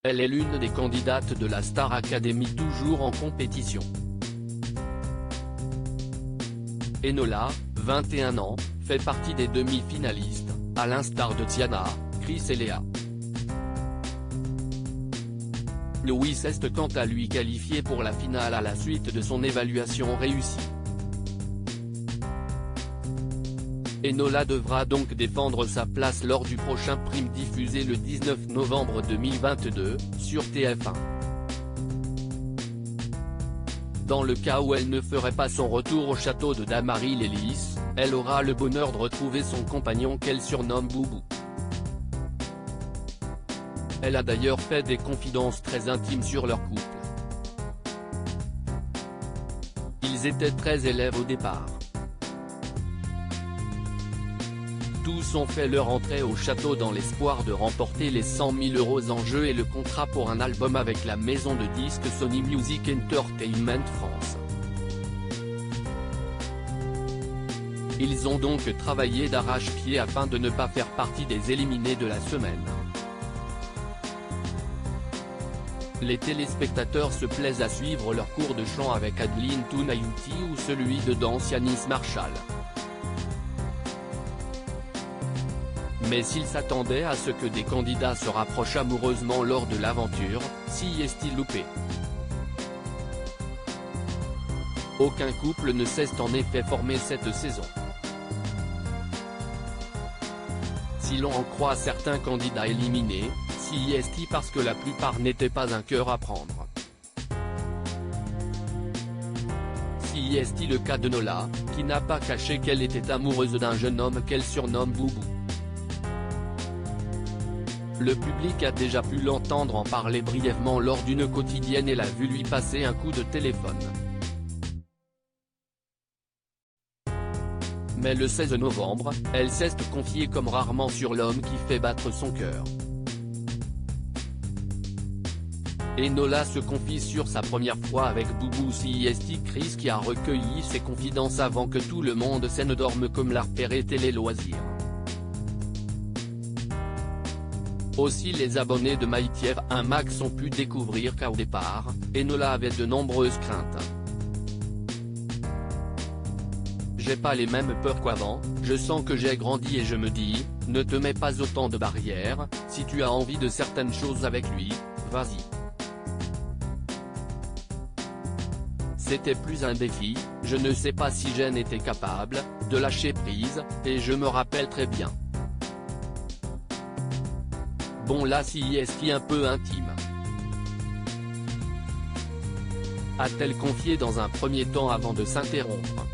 Elle est l'une des candidates de la Star Academy toujours en compétition. Enola, 21 ans, fait partie des demi-finalistes, à l'instar de Tiana, Chris et Léa. Louis est quant à lui qualifié pour la finale à la suite de son évaluation réussie. Enola devra donc défendre sa place lors du prochain prime diffusé le 19 novembre 2022, sur TF1. Dans le cas où elle ne ferait pas son retour au château de Damary-Lélis, elle aura le bonheur de retrouver son compagnon qu'elle surnomme Boubou. Elle a d'ailleurs fait des confidences très intimes sur leur couple. Ils étaient 13 élèves au départ. Tous ont fait leur entrée au château dans l'espoir de remporter les 100 000 € en jeu et le contrat pour un album avec la maison de disques Sony Music Entertainment France. Ils ont donc travaillé d'arrache-pied afin de ne pas faire partie des éliminés de la semaine. Les téléspectateurs se plaisent à suivre leur cours de chant avec Adeline Tounayouti ou celui de danse Yanis Marshall. Mais s'ils s'attendaient à ce que des candidats se rapprochent amoureusement lors de l'aventure, s'y est-il loupé? Aucun couple ne s'est en effet formé cette saison. Si l'on en croit certains candidats éliminés, s'y est-il parce que la plupart n'étaient pas un cœur à prendre. S'y est-il le cas de Nola, qui n'a pas caché qu'elle était amoureuse d'un jeune homme qu'elle surnomme Boubou. Le public a déjà pu l'entendre en parler brièvement lors d'une quotidienne et l'a vu lui passer un coup de téléphone. Mais le 16 novembre, elle s'est confiée comme rarement sur l'homme qui fait battre son cœur. Enola se confie sur sa première fois avec Boubou Siesti Chris qui a recueilli ses confidences avant que tout le monde ne dorme comme l'a repéré Télé Loisirs. Aussi les abonnés de MyTF 1 Max ont pu découvrir qu'au départ, Enola avait de nombreuses craintes. J'ai pas les mêmes peurs qu'avant, je sens que j'ai grandi et je me dis, ne te mets pas autant de barrières, si tu as envie de certaines choses avec lui, vas-y. C'était plus un défi, je ne sais pas si j'en étais capable, de lâcher prise, et je me rappelle très bien. Bon là si est-il un peu intime. A-t-elle confié dans un premier temps avant de s'interrompre.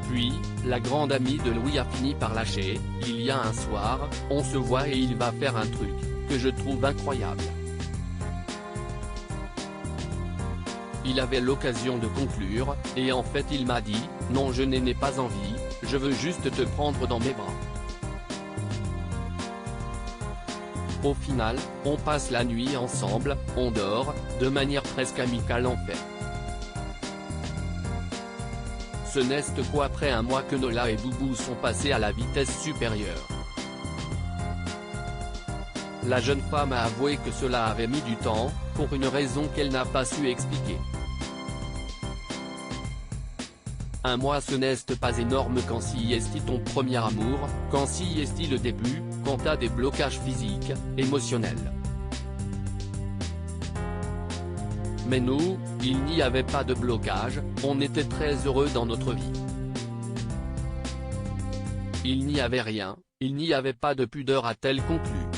Puis, la grande amie de Louis a fini par lâcher, il y a un soir, on se voit et il va faire un truc, que je trouve incroyable. Il avait l'occasion de conclure, et en fait il m'a dit, non je n'en ai pas envie, je veux juste te prendre dans mes bras. Au final, on passe la nuit ensemble, on dort, de manière presque amicale en fait. Ce n'est qu'après un mois que Nola et Boubou sont passés à la vitesse supérieure. La jeune femme a avoué que cela avait mis du temps, pour une raison qu'elle n'a pas su expliquer. Un mois ce n'est pas énorme quand s'y est ton premier amour, quand s'y est le début, quand t'as des blocages physiques, émotionnels. Mais nous, il n'y avait pas de blocage, on était très heureux dans notre vie. Il n'y avait rien, il n'y avait pas de pudeur a-t-elle conclu.